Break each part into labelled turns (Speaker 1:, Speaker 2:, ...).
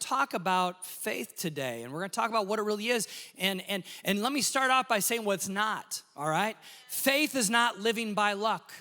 Speaker 1: talk about faith today, and we're going to talk about what it really is. And let me start off by saying what it's not, all right? Faith is not living by luck.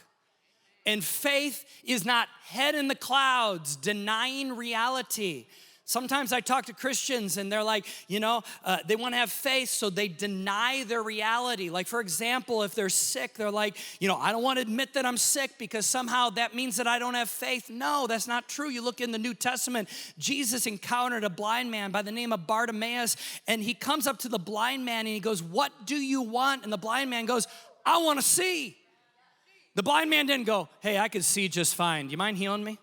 Speaker 1: And faith is not head in the clouds, denying reality. Sometimes I talk to Christians and they're like, they want to have faith, so they deny their reality. Like, for example, if they're sick, they're like, I don't want to admit that I'm sick because somehow that means that I don't have faith. No, that's not true. You look in the New Testament, Jesus encountered a blind man by the name of Bartimaeus, and he comes up to the blind man and he goes, "What do you want?" And the blind man goes, "I want to see." The blind man didn't go, "Hey, I can see just fine. Do you mind healing me?"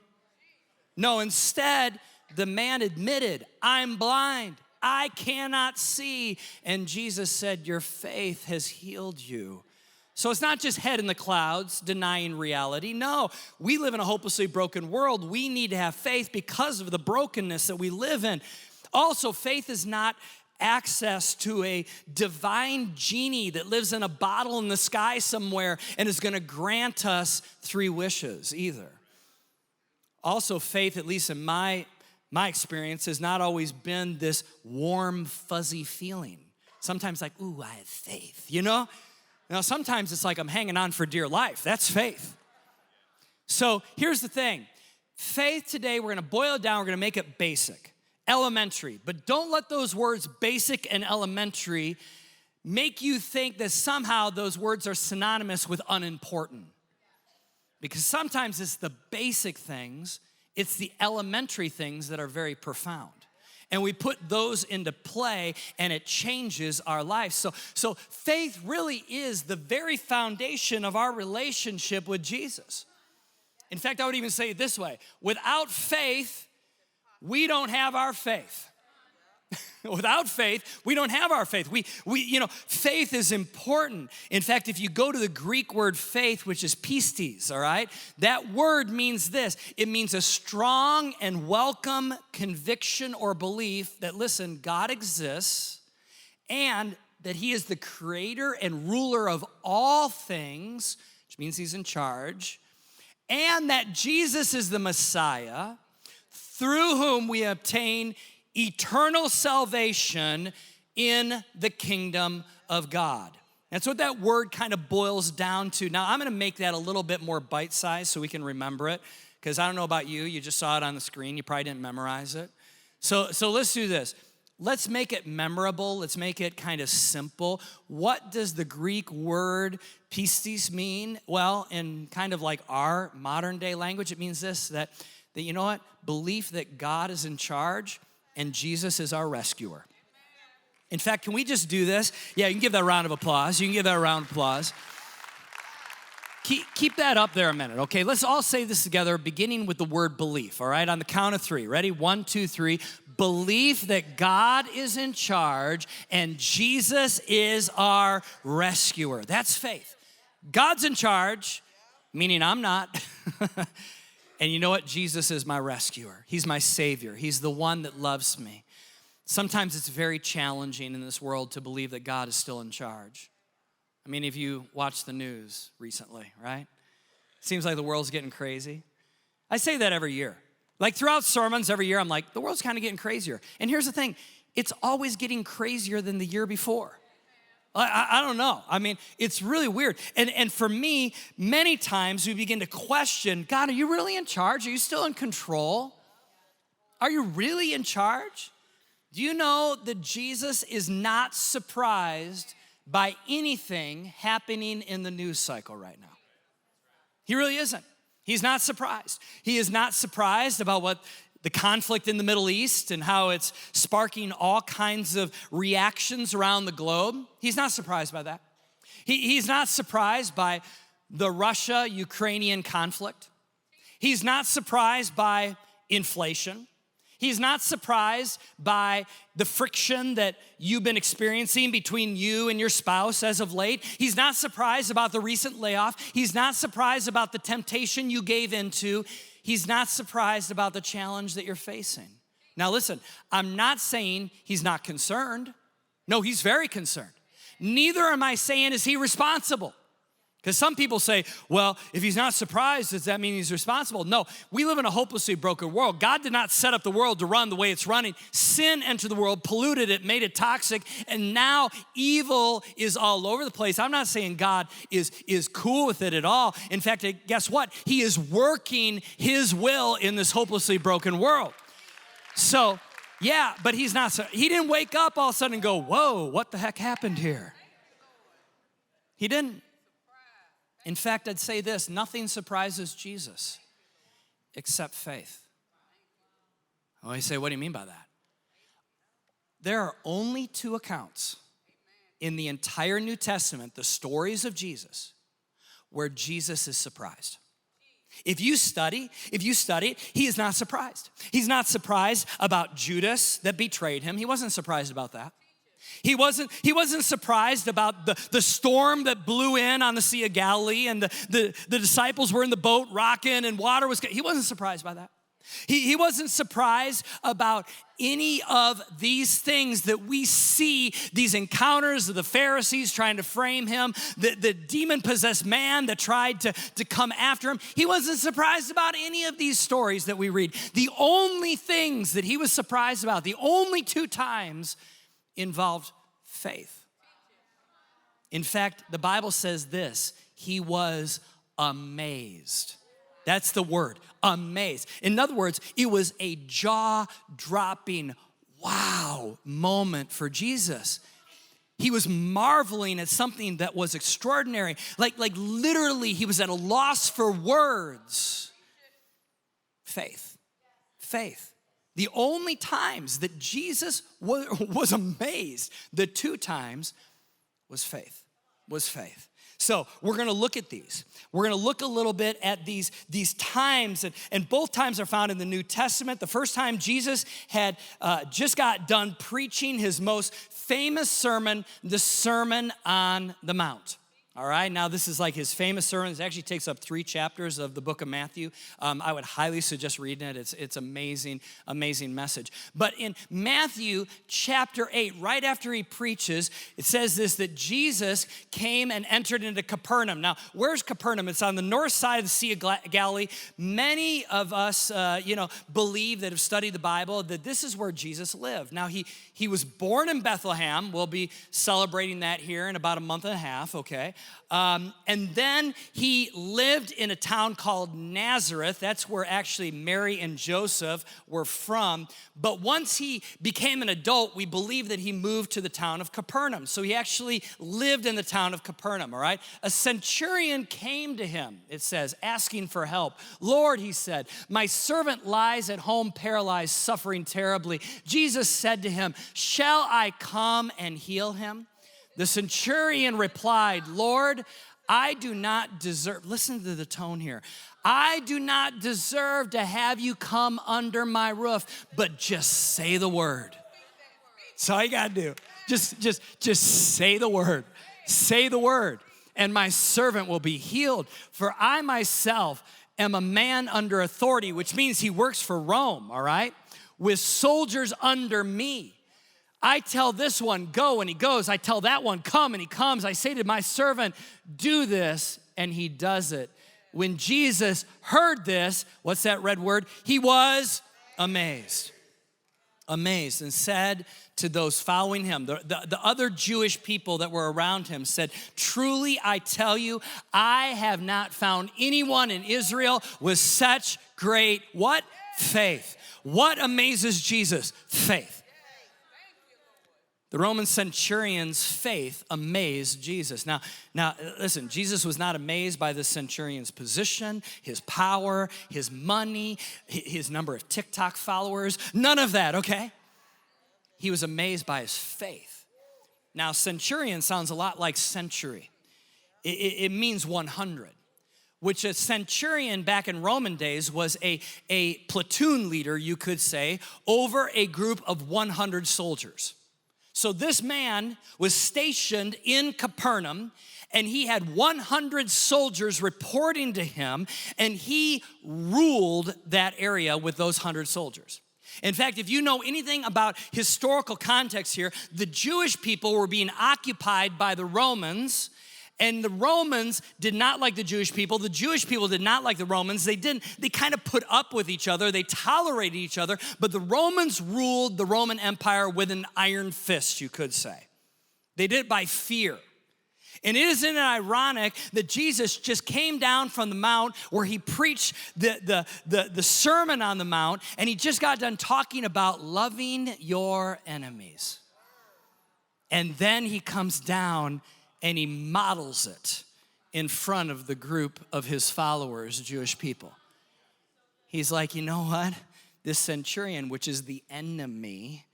Speaker 1: No, instead, the man admitted, "I'm blind. I cannot see." And Jesus said, "Your faith has healed you." So it's not just head in the clouds, denying reality. No, we live in a hopelessly broken world. We need to have faith because of the brokenness that we live in. Also, faith is not access to a divine genie that lives in a bottle in the sky somewhere and is going to grant us 3 wishes either. Also, faith, at least in my experience, has not always been this warm, fuzzy feeling. Sometimes like, ooh, I have faith, Now, sometimes it's like I'm hanging on for dear life. That's faith. So here's the thing. Faith today, we're gonna boil it down, we're gonna make it basic, elementary. But don't let those words basic and elementary make you think that somehow those words are synonymous with unimportant. Because sometimes it's the basic things, it's the elementary things that are very profound. And we put those into play and it changes our life. So faith really is the very foundation of our relationship with Jesus. In fact, I would even say it this way. Without faith, we don't have our faith. Without faith, we don't have our faith. Faith is important. In fact, if you go to the Greek word faith, which is pistis, all right? That word means this. It means a strong and welcome conviction or belief that, listen, God exists and that he is the creator and ruler of all things, which means he's in charge, and that Jesus is the Messiah through whom we obtain eternal salvation in the kingdom of God. That's what that word kind of boils down to. Now, I'm going to make that a little bit more bite-sized so we can remember it, because I don't know about you. You just saw it on the screen. You probably didn't memorize it. So let's do this. Let's make it memorable. Let's make it kind of simple. What does the Greek word pistis mean? Well, in kind of like our modern day language, it means this, that you know what? Belief that God is in charge and Jesus is our rescuer. In fact, can we just do this? Yeah, you can give that a round of applause. You can give that a round of applause. Keep that up there a minute, okay? Let's all say this together, beginning with the word belief, all right? On the count of 3. Ready? 1, 2, 3. Belief that God is in charge and Jesus is our rescuer. That's faith. God's in charge, meaning I'm not. And you know what? Jesus is my rescuer. He's my savior. He's the one that loves me. Sometimes it's very challenging in this world to believe that God is still in charge. I mean, if you watch the news recently, right? Seems like the world's getting crazy. I say that every year. Like throughout sermons every year, I'm like, the world's kind of getting crazier. And here's the thing. It's always getting crazier than the year before. I don't know. I mean, it's really weird. And for me, many times we begin to question, God, are you really in charge? Are you still in control? Are you really in charge? Do you know that Jesus is not surprised by anything happening in the news cycle right now? He really isn't. He's not surprised. He is not surprised about what the conflict in the Middle East and how it's sparking all kinds of reactions around the globe. He's not surprised by that. He's not surprised by the Russia-Ukrainian conflict. He's not surprised by inflation. He's not surprised by the friction that you've been experiencing between you and your spouse as of late. He's not surprised about the recent layoff. He's not surprised about the temptation you gave into. He's not surprised about the challenge that you're facing. Now listen, I'm not saying he's not concerned. No, he's very concerned. Neither am I saying is he responsible. Because some people say, well, if he's not surprised, does that mean he's responsible? No, we live in a hopelessly broken world. God did not set up the world to run the way it's running. Sin entered the world, polluted it, made it toxic, and now evil is all over the place. I'm not saying God is cool with it at all. In fact, guess what? He is working his will in this hopelessly broken world. So, yeah, but he didn't wake up all of a sudden and go, whoa, what the heck happened here? He didn't. In fact, I'd say this, nothing surprises Jesus except faith. Oh, you say, what do you mean by that? There are only 2 accounts in the entire New Testament, the stories of Jesus, where Jesus is surprised. If you study it, he is not surprised. He's not surprised about Judas that betrayed him. He wasn't surprised about that. He wasn't surprised about the storm that blew in on the Sea of Galilee and the disciples were in the boat rocking and water was, he wasn't surprised by that. He wasn't surprised about any of these things that we see, these encounters of the Pharisees trying to frame him, the demon-possessed man that tried to come after him. He wasn't surprised about any of these stories that we read. The only things that he was surprised about, the only 2 times involved faith. In fact, the Bible says this, he was amazed. That's the word, amazed. In other words, it was a jaw-dropping wow moment for Jesus. He was marveling at something that was extraordinary. Like literally, he was at a loss for words. Faith. The only times that Jesus was amazed, the 2 times, was faith. So we're gonna look at these. We're gonna look a little bit at these times, and both times are found in the New Testament. The first time Jesus had just got done preaching his most famous sermon, the Sermon on the Mount. All right, now this is like his famous sermon. It actually takes up 3 chapters of the book of Matthew. I would highly suggest reading it. It's amazing message. But in Matthew chapter 8, right after he preaches, it says this, that Jesus came and entered into Capernaum. Now, where's Capernaum? It's on the north side of the Sea of Galilee. Many of us, believe that have studied the Bible that this is where Jesus lived. Now, he was born in Bethlehem. We'll be celebrating that here in about a month and a half, okay? And then he lived in a town called Nazareth. That's where actually Mary and Joseph were from. But once he became an adult, we believe that he moved to the town of Capernaum. So he actually lived in the town of Capernaum, all right? A centurion came to him, it says, asking for help. Lord, he said, my servant lies at home paralyzed, suffering terribly. Jesus said to him, shall I come and heal him? The centurion replied, Lord, I do not deserve, listen to the tone here. I do not deserve to have you come under my roof, but just say the word. That's all you gotta do. Just say the word. Say the word, and my servant will be healed. For I myself am a man under authority, which means he works for Rome, all right? With soldiers under me. I tell this one, go, and he goes. I tell that one, come, and he comes. I say to my servant, do this, and he does it. When Jesus heard this, what's that red word? He was amazed. Amazed, and said to those following him, the other Jewish people that were around him, said, truly I tell you, I have not found anyone in Israel with such great, what? Faith. What amazes Jesus? Faith. The Roman centurion's faith amazed Jesus. Now, listen, Jesus was not amazed by the centurion's position, his power, his money, his number of TikTok followers, none of that, okay? He was amazed by his faith. Now, centurion sounds a lot like century. It means 100, which a centurion back in Roman days was a platoon leader, you could say, over a group of 100 soldiers. So this man was stationed in Capernaum, and he had 100 soldiers reporting to him, and he ruled that area with those 100 soldiers. In fact, if you know anything about historical context here, the Jewish people were being occupied by the Romans, And the Romans did not like the Jewish people. The Jewish people did not like the Romans. They kind of put up with each other. They tolerated each other. But the Romans ruled the Roman Empire with an iron fist, you could say. They did it by fear. And isn't it ironic that Jesus just came down from the mount where he preached the Sermon on the Mount, and he just got done talking about loving your enemies. And then he comes down and he models it in front of the group of his followers, Jewish people. He's like, you know what? This centurion, which is the enemy,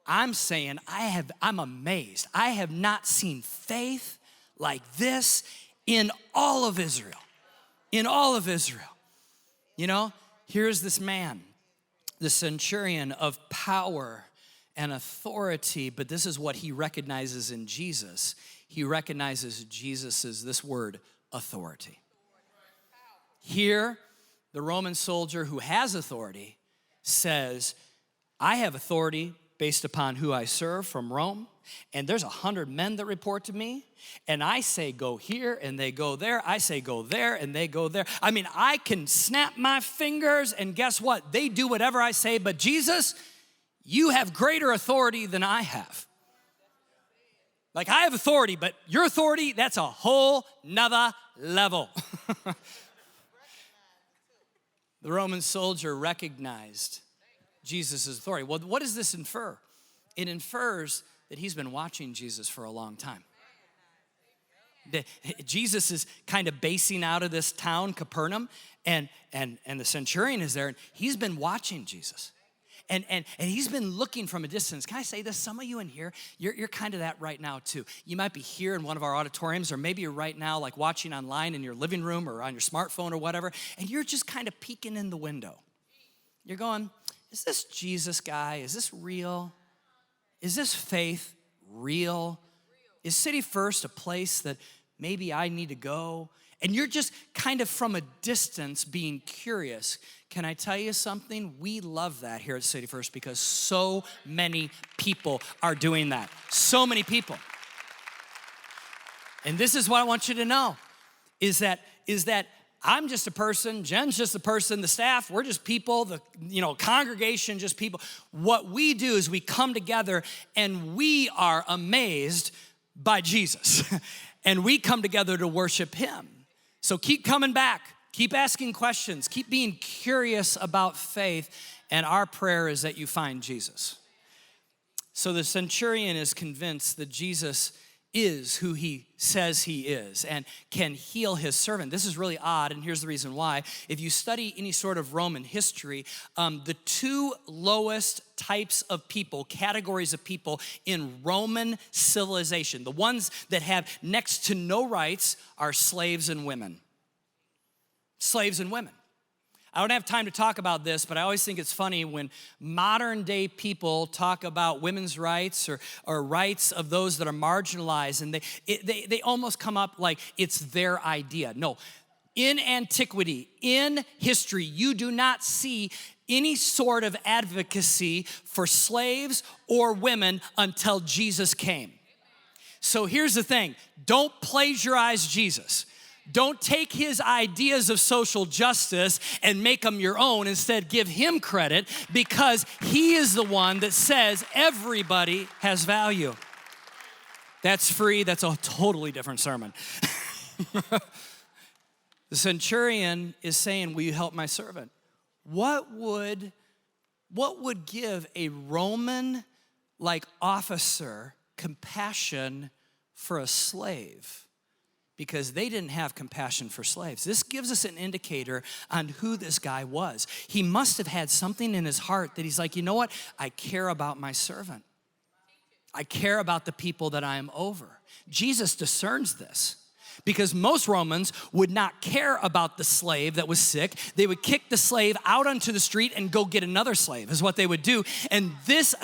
Speaker 1: I'm saying I'm amazed. I have not seen faith like this in all of Israel. In all of Israel. You know, here's this man, the centurion of power and authority, but this is what he recognizes in Jesus. He recognizes Jesus as this word, authority. Here, the Roman soldier who has authority says, I have authority based upon who I serve from Rome, and there's 100 men that report to me, and I say go here, and they go there. I say go there, and they go there. I mean, I can snap my fingers, and guess what? They do whatever I say, but Jesus, you have greater authority than I have. Like, I have authority, but your authority, that's a whole nother level. The Roman soldier recognized Jesus' authority. Well, what does this infer? It infers that he's been watching Jesus for a long time. Jesus is kind of basing out of this town, Capernaum, and the centurion is there, and he's been watching Jesus. And he's been looking from a distance. Can I say this? Some of you in here, you're kind of that right now too. You might be here in one of our auditoriums, or maybe you're right now like watching online in your living room or on your smartphone or whatever, and you're just kind of peeking in the window. You're going, is this Jesus guy? Is this real? Is this faith real? Is City First a place that maybe I need to go? And you're just kind of from a distance being curious. Can I tell you something? We love that here at City First because so many people are doing that. So many people. And this is what I want you to know, is that I'm just a person, Jen's just a person, the staff, we're just people, the congregation, just people. What we do is we come together and we are amazed by Jesus. And we come together to worship him. So keep coming back, keep asking questions, keep being curious about faith, and our prayer is that you find Jesus. So the centurion is convinced that Jesus is who he says he is and can heal his servant. This is really odd, and here's the reason why. If you study any sort of Roman history, the two lowest types of people, categories of people in Roman civilization, the ones that have next to no rights, are slaves and women. Slaves and women. I don't have time to talk about this, but I always think it's funny when modern day people talk about women's rights or rights of those that are marginalized, and they almost come up like it's their idea. No, in antiquity, in history, you do not see any sort of advocacy for slaves or women until Jesus came. So here's the thing, don't plagiarize Jesus. Don't take his ideas of social justice and make them your own. Instead, give him credit because he is the one that says everybody has value. That's free. That's a totally different sermon. The centurion is saying, will you help my servant? What would give a Roman officer compassion for a slave? Because they didn't have compassion for slaves. This gives us an indicator on who this guy was. He must have had something in his heart that he's like, you know what? I care about my servant. I care about the people that I am over. Jesus discerns this because most Romans would not care about the slave that was sick. They would kick the slave out onto the street and go get another slave is what they would do. And this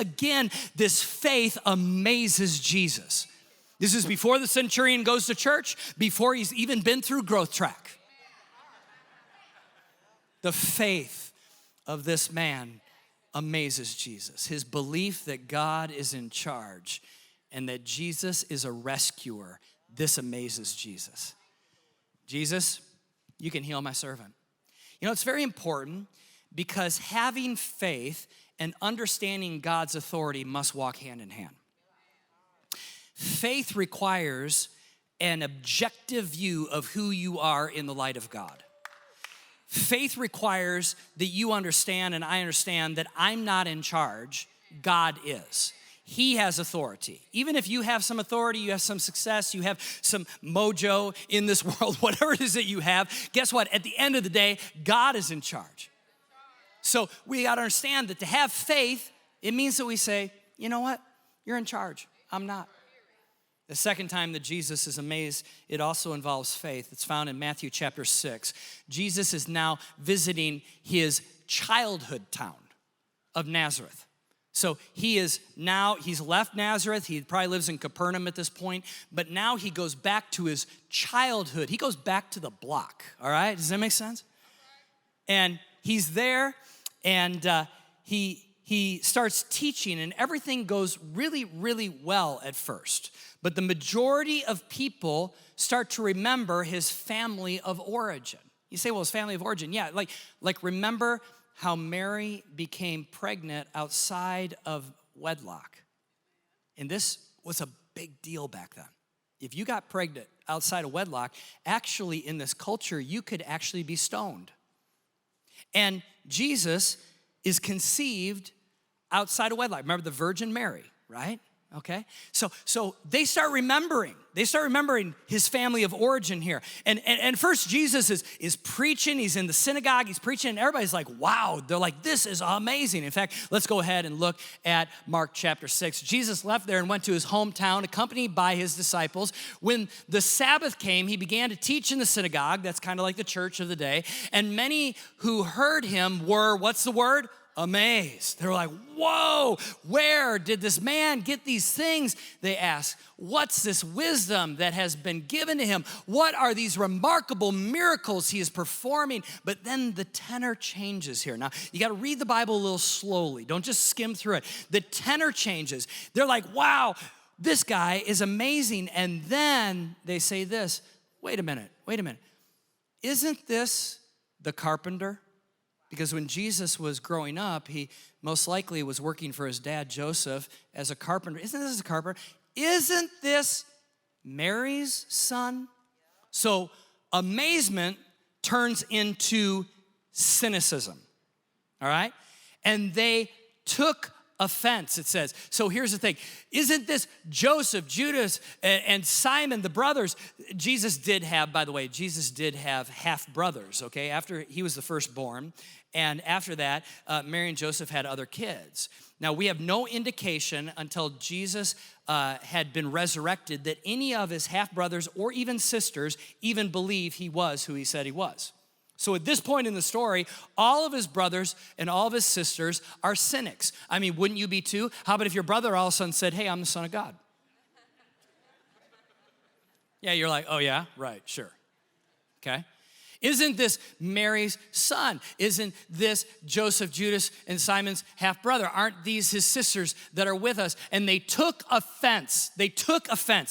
Speaker 1: faith amazes Jesus. This is before the centurion goes to church, before he's even been through growth track. The faith of this man amazes Jesus. His belief that God is in charge and that Jesus is a rescuer. this amazes Jesus. Jesus, you can heal my servant. You know, it's very important because having faith and understanding God's authority must walk hand in hand. Faith requires an objective view of who you are in the light of God. Faith requires that you understand and I understand that I'm not in charge, God is. He has authority. Even if you have some authority, you have some success, you have some mojo in this world, whatever it is that you have, guess what? At the end of the day, God is in charge. So we got to understand that to have faith, it means that we say, you know what? You're in charge. I'm not. The second time that Jesus is amazed, it also involves faith. It's found in Matthew chapter 6. Jesus is now visiting his childhood town of Nazareth. So he's left Nazareth. He probably lives in Capernaum at this point, but now he goes back to his childhood. He goes back to the block, all right? Does that make sense? And he's there, and he starts teaching, and everything goes really, really well at first. But the majority of people start to remember his family of origin. You say, well, his family of origin. Yeah, like remember how Mary became pregnant outside of wedlock. And this was a big deal back then. If you got pregnant outside of wedlock, actually in this culture, you could actually be stoned. And Jesus is conceived outside of wedlock. Remember the Virgin Mary, right? Okay, so they start remembering his family of origin here. And first Jesus is preaching, he's in the synagogue, he's preaching, and everybody's like, wow, they're like, this is amazing. In fact, let's go ahead and look at Mark chapter 6. Jesus left there and went to his hometown, accompanied by his disciples. When the Sabbath came, he began to teach in the synagogue, that's kind of like the church of the day, and many who heard him were, what's the word? Amazed. They were like, whoa, where did this man get these things? They asked, what's this wisdom that has been given to him? What are these remarkable miracles he is performing? But then the tenor changes here. Now, you got to read the Bible a little slowly. Don't just skim through it. The tenor changes. They're like, wow, this guy is amazing. And then they say this, wait a minute. Isn't this the carpenter? Because when Jesus was growing up, he most likely was working for his dad, Joseph, as a carpenter. Isn't this a carpenter? Isn't this Mary's son? So amazement turns into cynicism, all right? And they took offense, it says. So here's the thing. Isn't this Joseph, Judas, and Simon, the brothers? Jesus did have half brothers, okay? After he was the firstborn. And after that, Mary and Joseph had other kids. Now, we have no indication until Jesus had been resurrected that any of his half-brothers or even sisters even believe he was who he said he was. So at this point in the story, all of his brothers and all of his sisters are cynics. I mean, wouldn't you be too? How about if your brother all of a sudden said, hey, I'm the Son of God? Yeah, you're like, oh yeah, right, sure, okay. Isn't this Mary's son? Isn't this Joseph, Judas, and Simon's half-brother? Aren't these his sisters that are with us? And they took offense.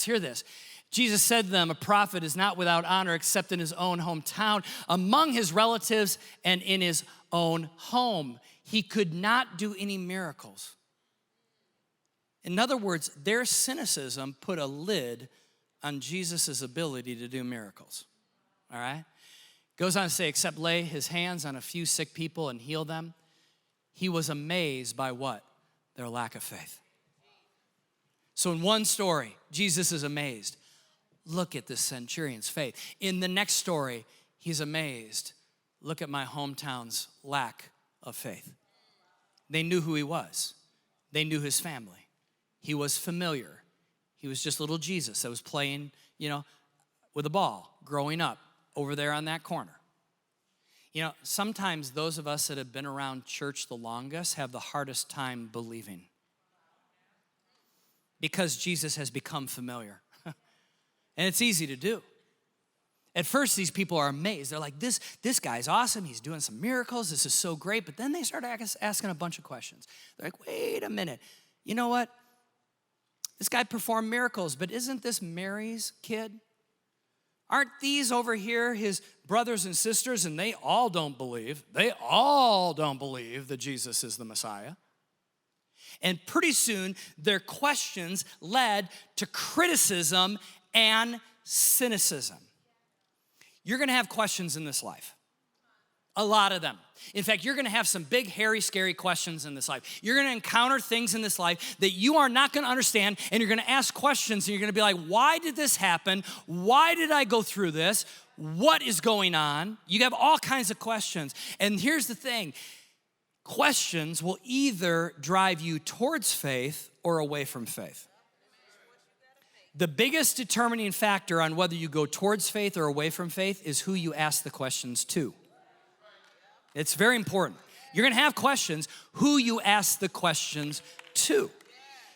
Speaker 1: Hear this. Jesus said to them, a prophet is not without honor except in his own hometown, among his relatives, and in his own home. He could not do any miracles. In other words, their cynicism put a lid on Jesus' ability to do miracles, all right? Goes on to say, except lay his hands on a few sick people and heal them. He was amazed by what? Their lack of faith. So in one story, Jesus is amazed. Look at this centurion's faith. In the next story, he's amazed. Look at my hometown's lack of faith. They knew who he was. They knew his family. He was familiar. He was just little Jesus that was playing, with a ball, growing up over there on that corner. Sometimes those of us that have been around church the longest have the hardest time believing because Jesus has become familiar. And it's easy to do. At first, these people are amazed. They're like, this guy's awesome. He's doing some miracles. This is so great. But then they start asking a bunch of questions. They're like, wait a minute. You know what? This guy performed miracles, but isn't this Mary's kid? Aren't these over here his brothers and sisters, and they all don't believe? They all don't believe that Jesus is the Messiah. And pretty soon, their questions led to criticism and cynicism. You're gonna have questions in this life. A lot of them. In fact, you're gonna have some big, hairy, scary questions in this life. You're gonna encounter things in this life that you are not gonna understand, and you're gonna ask questions, and you're gonna be like, why did this happen? Why did I go through this? What is going on? You have all kinds of questions. And here's the thing. Questions will either drive you towards faith or away from faith. The biggest determining factor on whether you go towards faith or away from faith is who you ask the questions to. It's very important. You're gonna have questions, who you ask the questions to.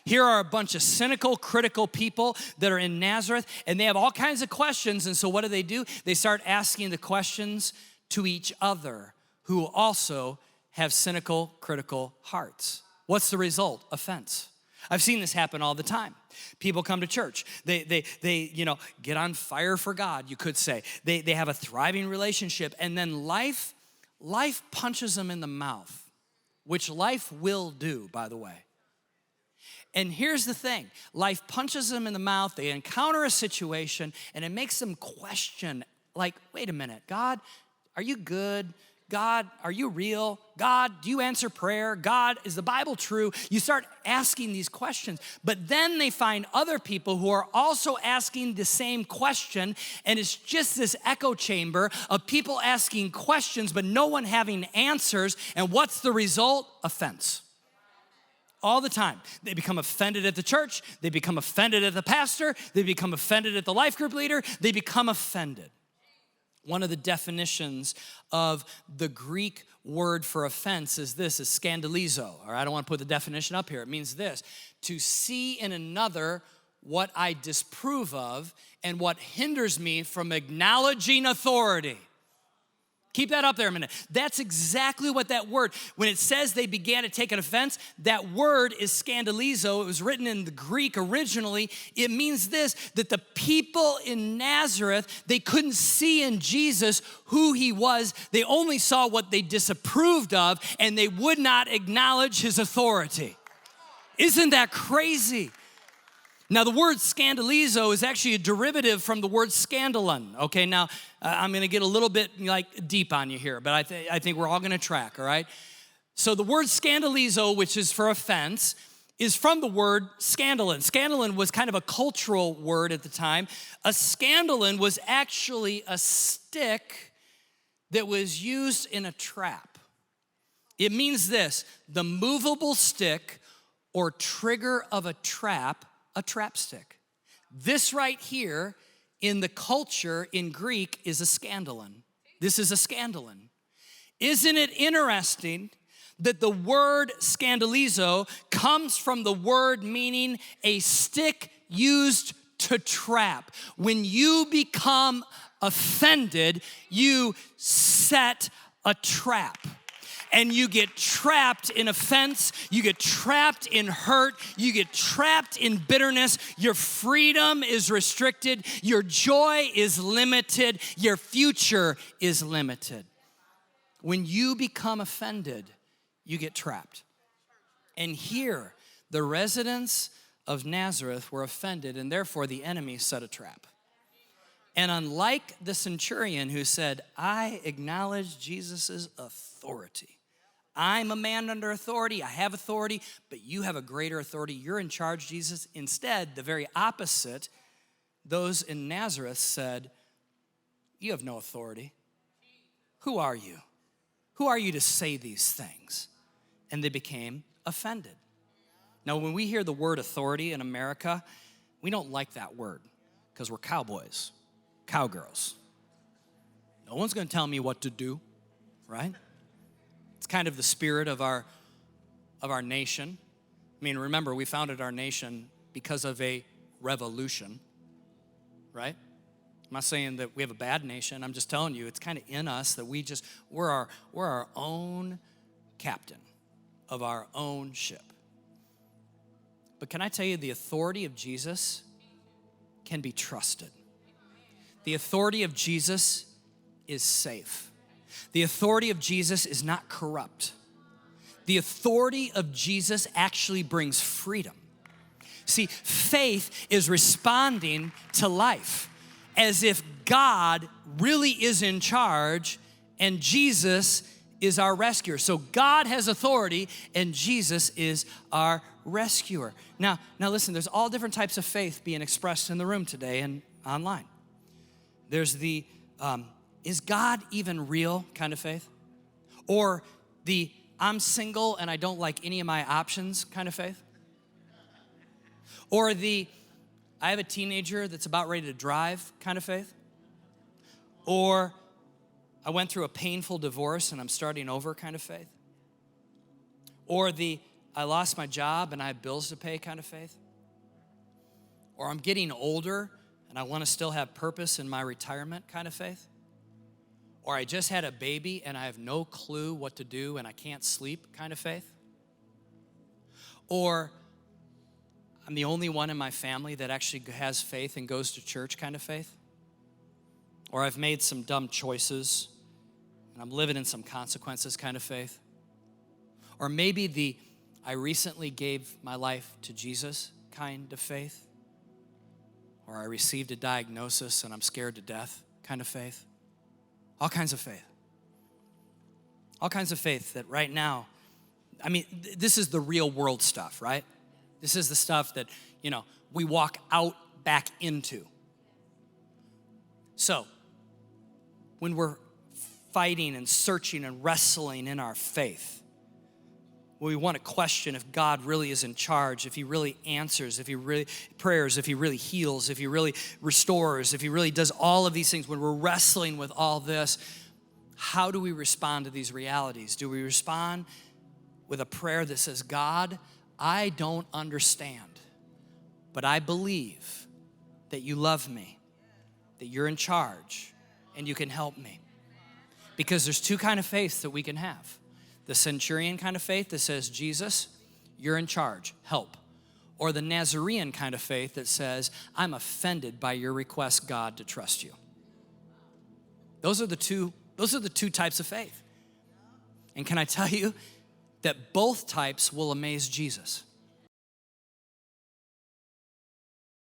Speaker 1: Here are a bunch of cynical, critical people that are in Nazareth, and they have all kinds of questions, and so what do? They start asking the questions to each other, who also have cynical, critical hearts. What's the result? Offense. I've seen this happen all the time. People come to church. They get on fire for God, you could say. They have a thriving relationship, and then life punches them in the mouth, which life will do, by the way. And here's the thing. Life punches them in the mouth. They encounter a situation, and it makes them question, like, wait a minute, God, are you good? God, are you real? God, do you answer prayer? God, is the Bible true? You start asking these questions, but then they find other people who are also asking the same question, and it's just this echo chamber of people asking questions, but no one having answers, and what's the result? Offense. All the time. They become offended at the church, they become offended at the pastor, they become offended at the life group leader, they become offended. One of the definitions of the Greek word for offense is scandalizo. All right, I don't want to put the definition up here. It means this: to see in another what I disapprove of and what hinders me from acknowledging authority. Keep that up there a minute. That's exactly what that word, when it says they began to take an offense, that word is scandalizo. It was written in the Greek originally. It means this, that the people in Nazareth, they couldn't see in Jesus who he was. They only saw what they disapproved of, and they would not acknowledge his authority. Isn't that crazy? Now, the word scandalizo is actually a derivative from the word scandalon. Okay, now I'm gonna get a little bit deep on you here, but I think we're all gonna track, all right? So the word scandalizo, which is for offense, is from the word scandalon. Scandalon was kind of a cultural word at the time. A scandalon was actually a stick that was used in a trap. It means this: the movable stick or trigger of a trap stick. This right here in the culture in Greek is a scandalon. This is a scandalon. Isn't it interesting that the word scandalizo comes from the word meaning a stick used to trap? When you become offended, you set a trap. And you get trapped in offense, you get trapped in hurt, you get trapped in bitterness, your freedom is restricted, your joy is limited, your future is limited. When you become offended, you get trapped. And here, the residents of Nazareth were offended, and therefore the enemy set a trap. And unlike the centurion who said, I acknowledge Jesus' authority. I'm a man under authority, I have authority, but you have a greater authority. You're in charge, Jesus. Instead, the very opposite, those in Nazareth said, you have no authority. Who are you? Who are you to say these things? And they became offended. Now, when we hear the word authority in America, we don't like that word because we're cowboys, cowgirls. No one's gonna tell me what to do, right? It's kind of the spirit of our nation. I mean, remember, we founded our nation because of a revolution, right? I'm not saying that we have a bad nation. I'm just telling you, it's kind of in us that we're our own captain of our own ship. But can I tell you, the authority of Jesus can be trusted. The authority of Jesus is safe. The authority of Jesus is not corrupt. The authority of Jesus actually brings freedom. See, faith is responding to life as if God really is in charge and Jesus is our rescuer. So God has authority and Jesus is our rescuer. Now listen, there's all different types of faith being expressed in the room today and online. There's the, is God even real kind of faith? Or the, I'm single and I don't like any of my options kind of faith? Or the, I have a teenager that's about ready to drive kind of faith? Or I went through a painful divorce and I'm starting over kind of faith? Or the, I lost my job and I have bills to pay kind of faith? Or I'm getting older and I want to still have purpose in my retirement kind of faith? Or I just had a baby and I have no clue what to do and I can't sleep kind of faith? Or I'm the only one in my family that actually has faith and goes to church kind of faith? Or I've made some dumb choices and I'm living in some consequences kind of faith? Or maybe the, I recently gave my life to Jesus kind of faith? Or I received a diagnosis and I'm scared to death kind of faith? All kinds of faith. All kinds of faith that right now, I mean, this is the real world stuff, right? This is the stuff that, we walk out back into. So, when we're fighting and searching and wrestling in our faith, we want to question if God really is in charge, if he really answers, if he really prayers, if he really heals, if he really restores, if he really does all of these things. When we're wrestling with all this, how do we respond to these realities? Do we respond with a prayer that says, God, I don't understand, but I believe that you love me, that you're in charge, and you can help me? Because there's two kinds of faith that we can have. The centurion kind of faith that says, Jesus, you're in charge, help. Or the Nazarene kind of faith that says, I'm offended by your request, God, to trust you. Those are the two types of faith. And can I tell you that both types will amaze Jesus?